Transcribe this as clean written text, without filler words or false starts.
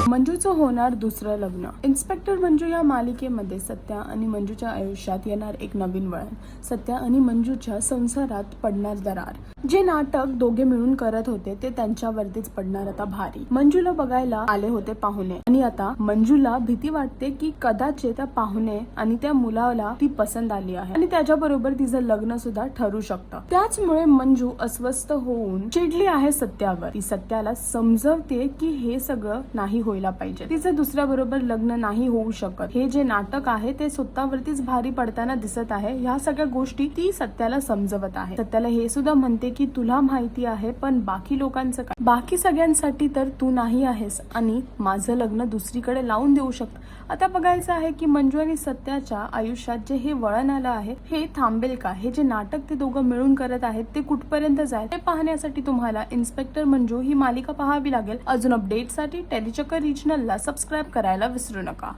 मंजूचं होणार दुसरं लग्न. इन्स्पेक्टर मंजू या मालिकेमध्ये सत्या आणि मंजूच्या आयुष्यात येणार एक नवीन वळण. सत्या आणि मंजूच्या संसारात पडणार दरार. जे नाटक दोघे मिळून करत होते ते त्यांच्यावरतीच पडणार आता भारी. मंजूला बघायला आले होते पाहुणे आणि आता मंजूला भीती वाटते की कदाचित त्या पाहुणे आणि त्या मुलाला ती पसंत आली आहे आणि त्याच्याबरोबर तिचं लग्न सुद्धा ठरू शकतं. त्याचमुळे मंजू अस्वस्थ होऊन चिडली आहे सत्यावर. ती सत्याला समजवते की हे सगळं नाही व्हायला पाहिजे. तिचं दुसऱ्या बरोबर लग्न नाही होऊ शकत. हे जे नाटक आहे ते स्वतःवरतीच भारी पडताना दिसत आहे. ह्या सगळ्या गोष्टी ती सत्याला समजवत आहे. सत्याला हे सुद्धा म्हणते की तुला माहिती आहे पण बाकी लोकांचं काय, बाकी सगळ्यांसाठी तर तू नाही आहेस आणि माझं लग्न दुसरीकडे लावून देऊ शकत. आता बघायचं आहे की मंजू आणि सत्याच्या आयुष्यात जे हे वळण आलं आहे हे थांबेल का. हे जे नाटक ते दोघं मिळून करत आहेत ते कुठपर्यंत जाईल ते पाहण्यासाठी तुम्हाला इन्स्पेक्टर मंजू ही मालिका पाहावी लागेल. अजून अपडेटसाठी टेलीचक्कर रिजनलला सबस्क्राईब करायला विसरू नका.